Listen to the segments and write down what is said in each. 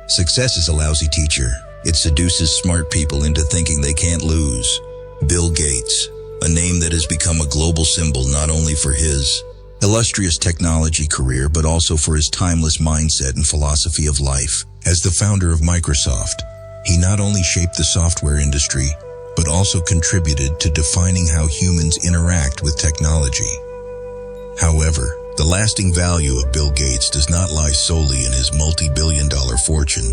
Success is a lousy teacher. It seduces smart people into thinking they can't lose. Bill Gates, a name that has become a global symbol not only for his illustrious technology career but also for his timeless mindset and philosophy of life. As the founder of Microsoft, he not only shaped the software industry but also contributed to defining how humans interact with technology. However, the lasting value of Bill Gates does not lie solely in his multi-billion-dollar fortune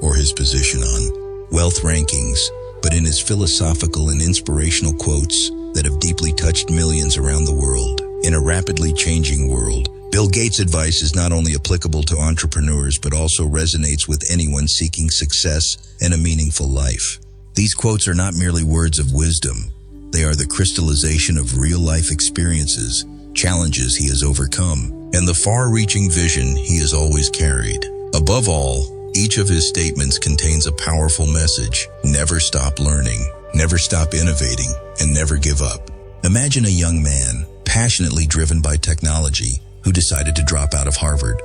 or his position on wealth rankings, but in his philosophical and inspirational quotes that have deeply touched millions around the world. In a rapidly changing world, Bill Gates' advice is not only applicable to entrepreneurs but also resonates with anyone seeking success and a meaningful life. These quotes are not merely words of wisdom. They are the crystallization of real-life experiences, challenges he has overcome, and the far-reaching vision he has always carried. Above all, each of his statements contains a powerful message: never stop learning, never stop innovating, and never give up. Imagine a young man, passionately driven by technology, who decided to drop out of Harvard,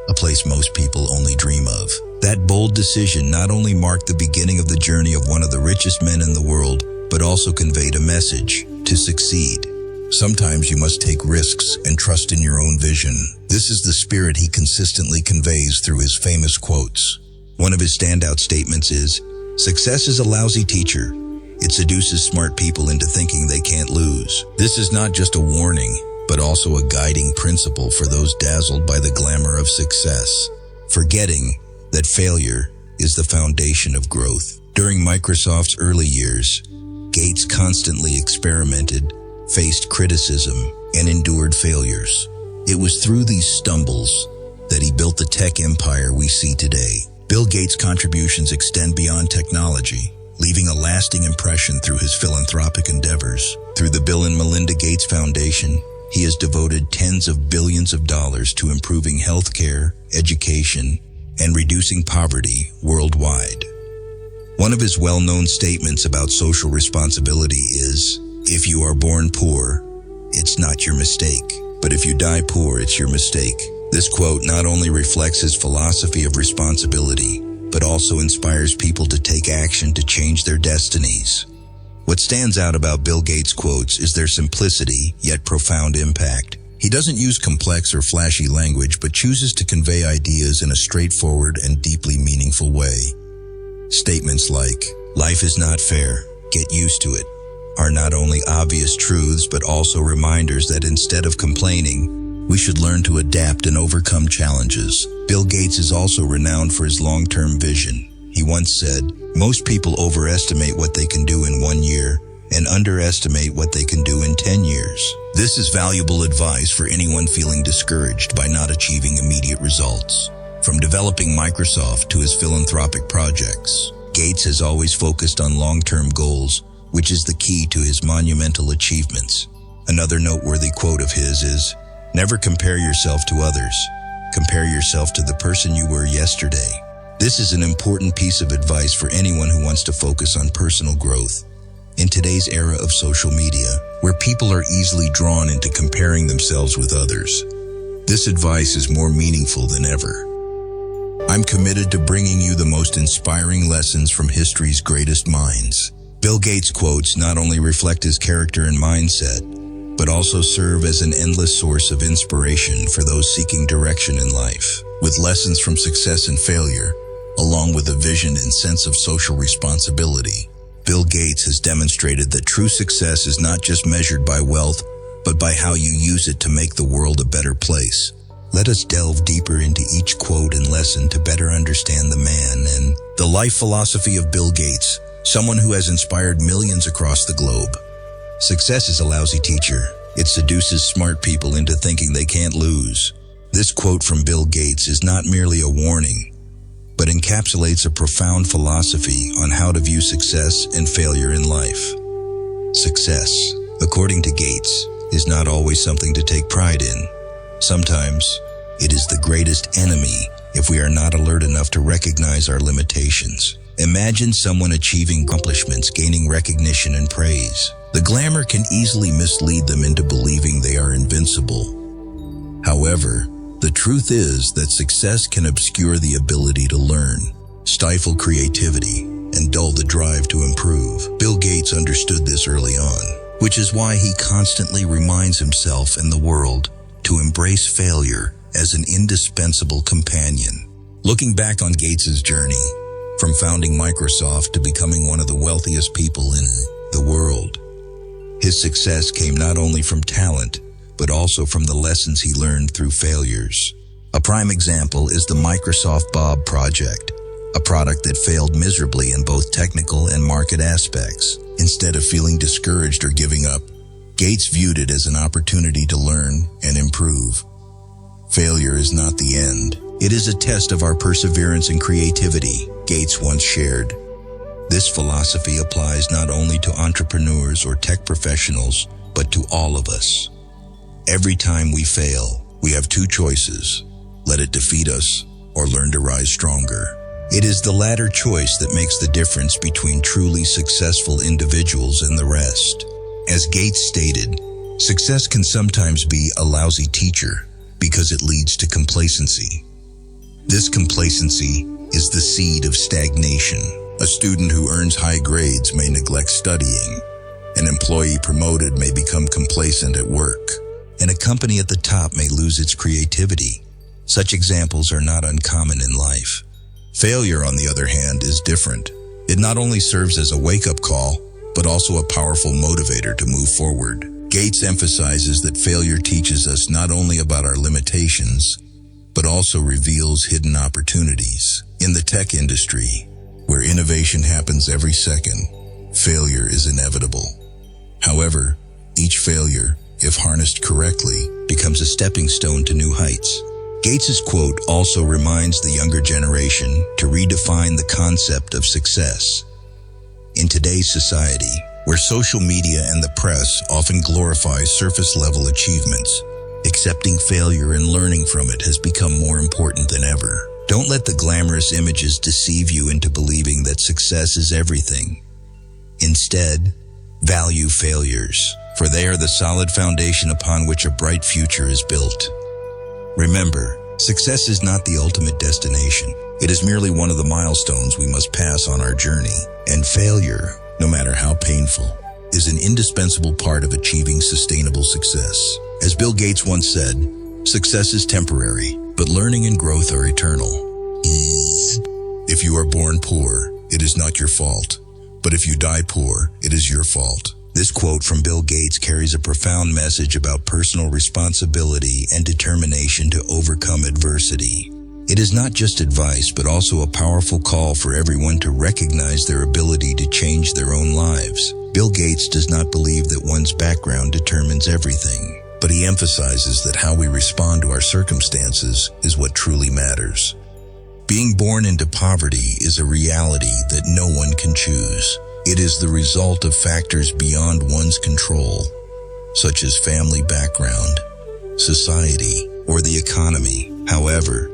a place most people only dream of. That bold decision not only marked the beginning of the journey of one of the richest men in the world, but also conveyed a message: to succeed, sometimes you must take risks and trust in your own vision. This is the spirit he consistently conveys through his famous quotes. One of his standout statements is, "Success is a lousy teacher. It seduces smart people into thinking they can't lose." This is not just a warning, but also a guiding principle for those dazzled by the glamour of success, forgetting that failure is the foundation of growth. During Microsoft's early years, Gates constantly experimented, faced criticism, and endured failures. It was through these stumbles that he built the tech empire we see today. Bill Gates' contributions extend beyond technology, leaving a lasting impression through his philanthropic endeavors. Through the Bill and Melinda Gates Foundation, he has devoted tens of billions of dollars to improving healthcare, education, and reducing poverty worldwide. One of his well-known statements about social responsibility is, "If you are born poor, it's not your mistake. But if you die poor, it's your mistake." This quote not only reflects his philosophy of responsibility, but also inspires people to take action to change their destinies. What stands out about Bill Gates' quotes is their simplicity, yet profound impact. He doesn't use complex or flashy language, but chooses to convey ideas in a straightforward and deeply meaningful way. Statements like, "Life is not fair, get used to it," are not only obvious truths, but also reminders that instead of complaining, we should learn to adapt and overcome challenges. Bill Gates is also renowned for his long-term vision. He once said, "Most people overestimate what they can do in 1 year and underestimate what they can do in 10 years. This is valuable advice for anyone feeling discouraged by not achieving immediate results. From developing Microsoft to his philanthropic projects, Gates has always focused on long-term goals, which is the key to his monumental achievements. Another noteworthy quote of his is, "Never compare yourself to others. Compare yourself to the person you were yesterday." This is an important piece of advice for anyone who wants to focus on personal growth. In today's era of social media, where people are easily drawn into comparing themselves with others, this advice is more meaningful than ever. I'm committed to bringing you the most inspiring lessons from history's greatest minds. Bill Gates' quotes not only reflect his character and mindset, but also serve as an endless source of inspiration for those seeking direction in life. With lessons from success and failure, along with a vision and sense of social responsibility, Bill Gates has demonstrated that true success is not just measured by wealth, but by how you use it to make the world a better place. Let us delve deeper into each quote and lesson to better understand the man and the life philosophy of Bill Gates, someone who has inspired millions across the globe. Success is a lousy teacher. It seduces smart people into thinking they can't lose. This quote from Bill Gates is not merely a warning, but encapsulates a profound philosophy on how to view success and failure in life. Success, according to Gates, is not always something to take pride in. Sometimes, it is the greatest enemy if we are not alert enough to recognize our limitations. Imagine someone achieving accomplishments, gaining recognition and praise. The glamour can easily mislead them into believing they are invincible. However, the truth is that success can obscure the ability to learn, stifle creativity, and dull the drive to improve. Bill Gates understood this early on, which is why he constantly reminds himself and the world to embrace failure as an indispensable companion. Looking back on Gates's journey, from founding Microsoft to becoming one of the wealthiest people in the world, his success came not only from talent, but also from the lessons he learned through failures. A prime example is the Microsoft Bob project, a product that failed miserably in both technical and market aspects. Instead of feeling discouraged or giving up, Gates viewed it as an opportunity to learn and improve. Failure is not the end. It is a test of our perseverance and creativity, Gates once shared. This philosophy applies not only to entrepreneurs or tech professionals, but to all of us. Every time we fail, we have two choices: let it defeat us or learn to rise stronger. It is the latter choice that makes the difference between truly successful individuals and the rest. As Gates stated, success can sometimes be a lousy teacher because it leads to complacency. This complacency is the seed of stagnation. A student who earns high grades may neglect studying. An employee promoted may become complacent at work, and a company at the top may lose its creativity. Such examples are not uncommon in life. Failure, on the other hand, is different. It not only serves as a wake-up call, but also a powerful motivator to move forward. Gates emphasizes that failure teaches us not only about our limitations, but also reveals hidden opportunities. In the tech industry, where innovation happens every second, failure is inevitable. However, each failure, if harnessed correctly, becomes a stepping stone to new heights. Gates's quote also reminds the younger generation to redefine the concept of success. In today's society, where social media and the press often glorify surface-level achievements, accepting failure and learning from it has become more important than ever. Don't let the glamorous images deceive you into believing that success is everything. Instead, value failures, for they are the solid foundation upon which a bright future is built. Remember, success is not the ultimate destination. It is merely one of the milestones we must pass on our journey. And failure, no matter how painful, is an indispensable part of achieving sustainable success. As Bill Gates once said, success is temporary, but learning and growth are eternal. If you are born poor, it is not your fault. But if you die poor, it is your fault. This quote from Bill Gates carries a profound message about personal responsibility and determination to overcome adversity. It is not just advice, but also a powerful call for everyone to recognize their ability to change their own lives. Bill Gates does not believe that one's background determines everything, but he emphasizes that how we respond to our circumstances is what truly matters. Being born into poverty is a reality that no one can choose. It is the result of factors beyond one's control, such as family background, society, or the economy. However,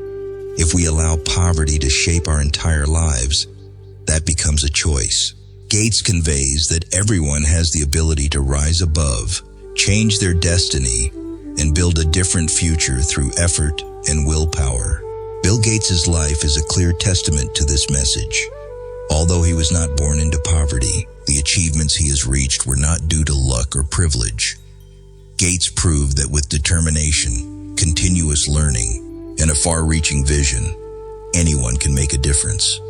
if we allow poverty to shape our entire lives, that becomes a choice. Gates conveys that everyone has the ability to rise above, change their destiny, and build a different future through effort and willpower. Bill Gates' life is a clear testament to this message. Although he was not born into poverty, the achievements he has reached were not due to luck or privilege. Gates proved that with determination, continuous learning, and a far-reaching vision, anyone can make a difference.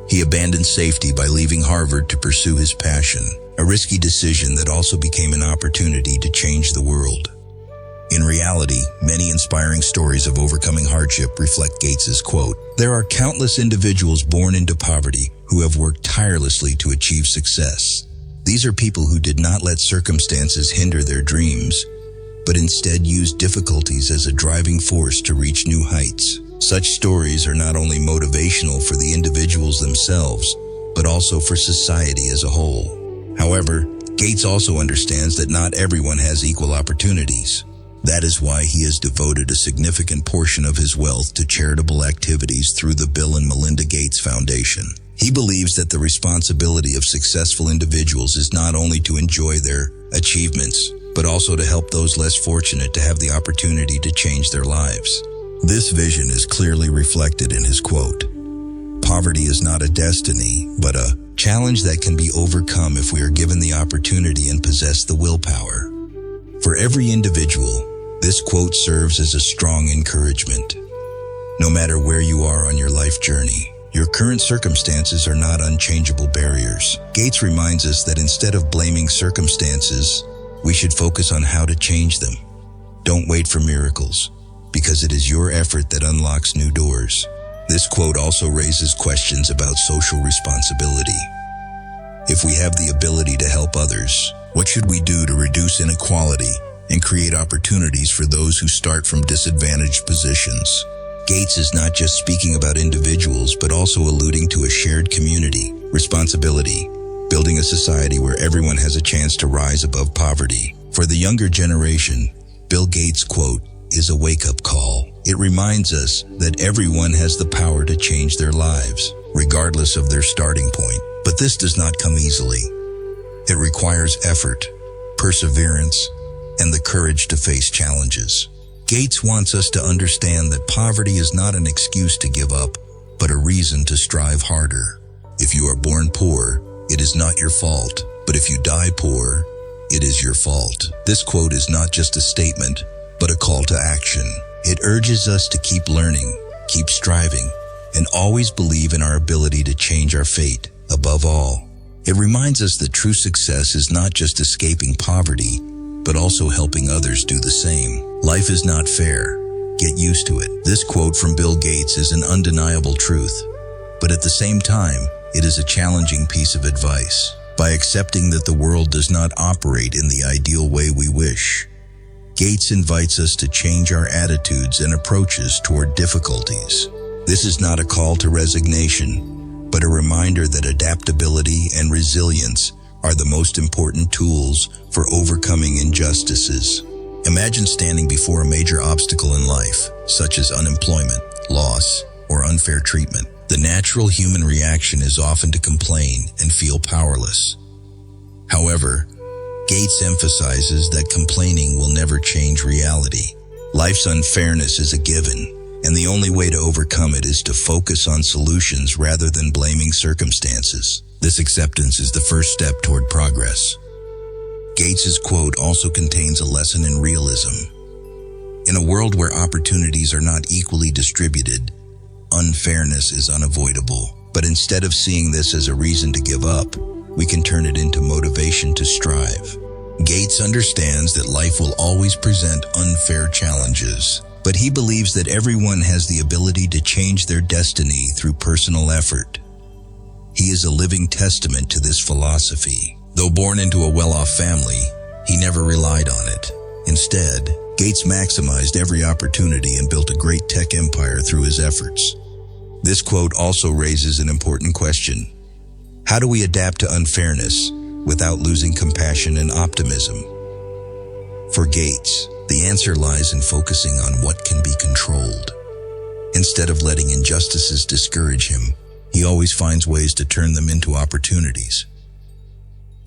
He abandoned safety by leaving Harvard to pursue his passion, a risky decision that also became an opportunity to change the world. In reality, many inspiring stories of overcoming hardship reflect Gates's quote. There are countless individuals born into poverty who have worked tirelessly to achieve success. These are people who did not let circumstances hinder their dreams, but instead used difficulties as a driving force to reach new heights. Such stories are not only motivational for the individuals themselves, but also for society as a whole. However, Gates also understands that not everyone has equal opportunities. That is why he has devoted a significant portion of his wealth to charitable activities through the Bill and Melinda Gates Foundation. He believes that the responsibility of successful individuals is not only to enjoy their achievements, but also to help those less fortunate to have the opportunity to change their lives. This vision is clearly reflected in his quote. poverty is not a destiny, but a challenge that can be overcome if we are given the opportunity and possess the willpower. For every individual, this quote serves as a strong encouragement. No matter where you are on your life journey, your current circumstances are not unchangeable barriers. Gates reminds us that instead of blaming circumstances, we should focus on how to change them. Don't wait for miracles, because it is your effort that unlocks new doors. This quote also raises questions about social responsibility. If we have the ability to help others, what should we do to reduce inequality and create opportunities for those who start from disadvantaged positions? Gates is not just speaking about individuals, but also alluding to a shared community responsibility, building a society where everyone has a chance to rise above poverty. For the younger generation, Bill Gates' quote is a wake-up call. It reminds us that everyone has the power to change their lives, regardless of their starting point. But this does not come easily. It requires effort, perseverance, and the courage to face challenges. Gates wants us to understand that poverty is not an excuse to give up, but a reason to strive harder. If you are born poor, it is not your fault, but if you die poor, it is your fault. This quote is not just a statement, but a call to action. It urges us to keep learning, keep striving, and always believe in our ability to change our fate. Above all, it reminds us that true success is not just escaping poverty, but also helping others do the same. Life is not fair. Get used to it. This quote from Bill Gates is an undeniable truth, but at the same time, it is a challenging piece of advice. By accepting that the world does not operate in the ideal way we wish, Gates invites us to change our attitudes and approaches toward difficulties. This is not a call to resignation, but a reminder that adaptability and resilience are the most important tools for overcoming injustices. Imagine standing before a major obstacle in life, such as unemployment, loss, or unfair treatment. The natural human reaction is often to complain and feel powerless. However, Gates emphasizes that complaining will never change reality. Life's unfairness is a given, and the only way to overcome it is to focus on solutions rather than blaming circumstances. This acceptance is the first step toward progress. Gates's quote also contains a lesson in realism. In a world where opportunities are not equally distributed, unfairness is unavoidable. But instead of seeing this as a reason to give up, we can turn it into motivation to strive. Gates understands that life will always present unfair challenges, but he believes that everyone has the ability to change their destiny through personal effort. He is a living testament to this philosophy. Though born into a well-off family, he never relied on it. Instead, Gates maximized every opportunity and built a great tech empire through his efforts. This quote also raises an important question. How do we adapt to unfairness without losing compassion and optimism? For Gates, the answer lies in focusing on what can be controlled. Instead of letting injustices discourage him, he always finds ways to turn them into opportunities.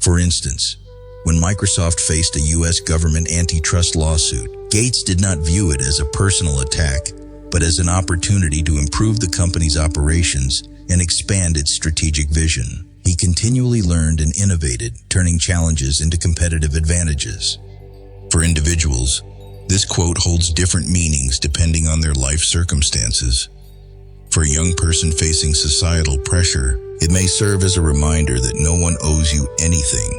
For instance, when Microsoft faced a U.S. government antitrust lawsuit, Gates did not view it as a personal attack, but as an opportunity to improve the company's operations and expand its strategic vision. He continually learned and innovated, turning challenges into competitive advantages. For individuals, this quote holds different meanings depending on their life circumstances. For a young person facing societal pressure, it may serve as a reminder that no one owes you anything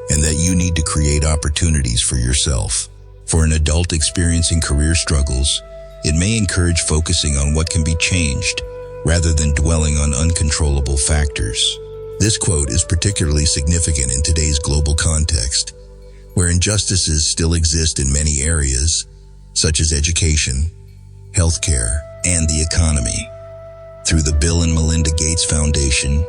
and that you need to create opportunities for yourself. For an adult experiencing career struggles, it may encourage focusing on what can be changed rather than dwelling on uncontrollable factors. This quote is particularly significant in today's global context, where injustices still exist in many areas, such as education, healthcare, and the economy. Through the Bill and Melinda Gates Foundation,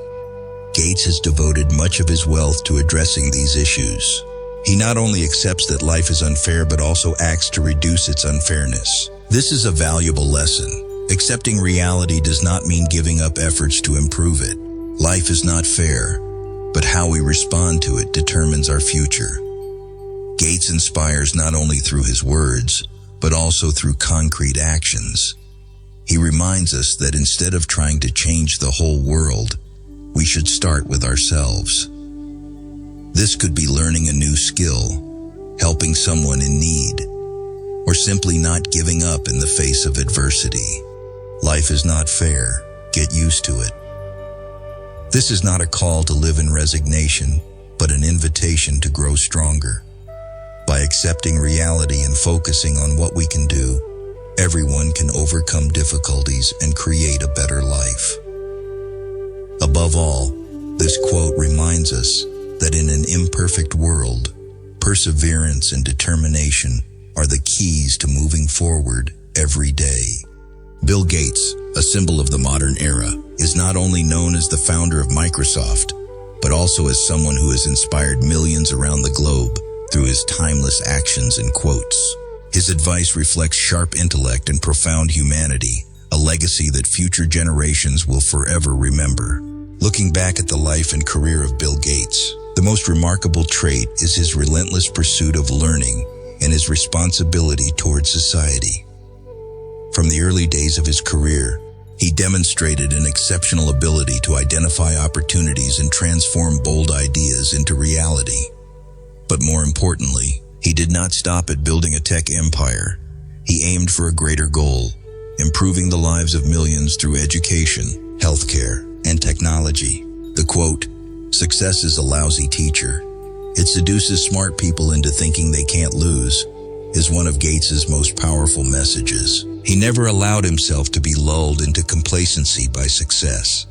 Gates has devoted much of his wealth to addressing these issues. He not only accepts that life is unfair, but also acts to reduce its unfairness. This is a valuable lesson. Accepting reality does not mean giving up efforts to improve it. Life is not fair, but how we respond to it determines our future. Gates inspires not only through his words, but also through concrete actions. He reminds us that instead of trying to change the whole world, we should start with ourselves. This could be learning a new skill, helping someone in need, or simply not giving up in the face of adversity. Life is not fair. Get used to it. This is not a call to live in resignation, but an invitation to grow stronger. By accepting reality and focusing on what we can do, everyone can overcome difficulties and create a better life. Above all, this quote reminds us that in an imperfect world, perseverance and determination are the keys to moving forward every day. Bill Gates, a symbol of the modern era, is not only known as the founder of Microsoft, but also as someone who has inspired millions around the globe through his timeless actions and quotes. His advice reflects sharp intellect and profound humanity, a legacy that future generations will forever remember. Looking back at the life and career of Bill Gates, the most remarkable trait is his relentless pursuit of learning and his responsibility towards society. From the early days of his career, he demonstrated an exceptional ability to identify opportunities and transform bold ideas into reality. But more importantly, he did not stop at building a tech empire. He aimed for a greater goal, improving the lives of millions through education, healthcare, and technology. The quote, "Success is a lousy teacher. It seduces smart people into thinking they can't lose," is one of Gates's most powerful messages. He never allowed himself to be lulled into complacency by success.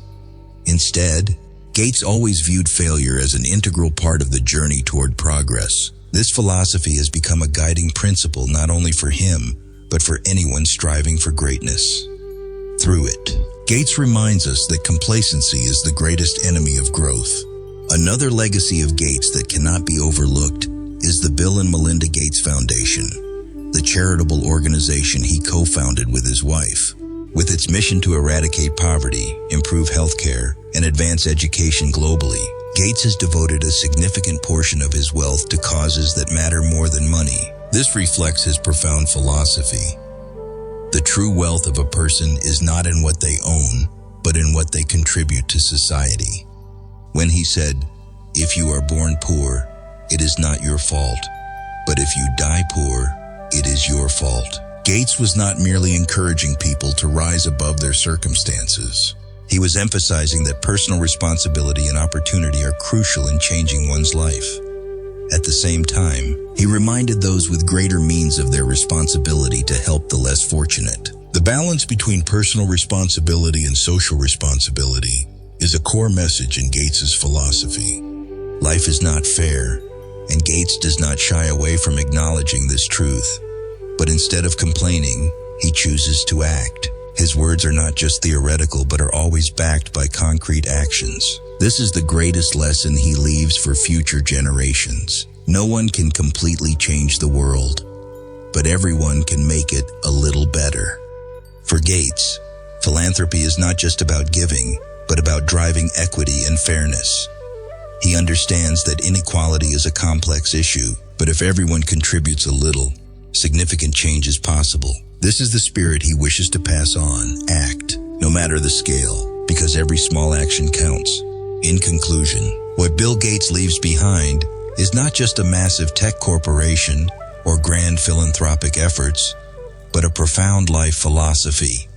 Instead, Gates always viewed failure as an integral part of the journey toward progress. This philosophy has become a guiding principle not only for him, but for anyone striving for greatness. Through it, Gates reminds us that complacency is the greatest enemy of growth. Another legacy of Gates that cannot be overlooked is the Bill and Melinda Gates Foundation, the charitable organization he co-founded with his wife. With its mission to eradicate poverty, improve healthcare, and advance education globally, Gates has devoted a significant portion of his wealth to causes that matter more than money. This reflects his profound philosophy. The true wealth of a person is not in what they own, but in what they contribute to society. When he said, "If you are born poor, it is not your fault, but if you die poor, it is your fault." Gates was not merely encouraging people to rise above their circumstances. He was emphasizing that personal responsibility and opportunity are crucial in changing one's life. At the same time, he reminded those with greater means of their responsibility to help the less fortunate. The balance between personal responsibility and social responsibility is a core message in Gates's philosophy. Life is not fair, and Gates does not shy away from acknowledging this truth. But instead of complaining, he chooses to act. His words are not just theoretical, but are always backed by concrete actions. This is the greatest lesson he leaves for future generations. No one can completely change the world, but everyone can make it a little better. For Gates, philanthropy is not just about giving, but about driving equity and fairness. He understands that inequality is a complex issue, but if everyone contributes a little, significant change is possible. This is the spirit he wishes to pass on. Act, no matter the scale, because every small action counts. In conclusion, what Bill Gates leaves behind is not just a massive tech corporation or grand philanthropic efforts, but a profound life philosophy.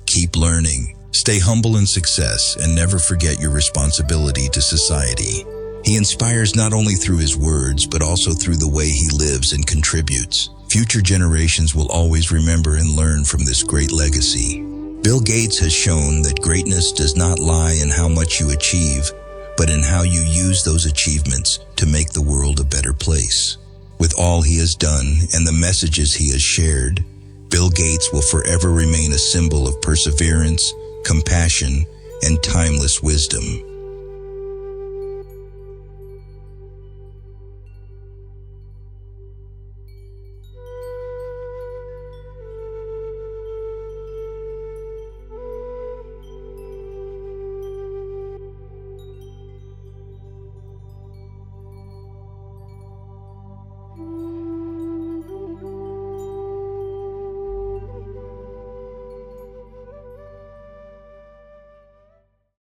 Keep learning, stay humble in success, and never forget your responsibility to society. He inspires not only through his words, but also through the way he lives and contributes. Future generations will always remember and learn from this great legacy. Bill Gates has shown that greatness does not lie in how much you achieve, but in how you use those achievements to make the world a better place. With all he has done and the messages he has shared, Bill Gates will forever remain a symbol of perseverance, compassion, and timeless wisdom.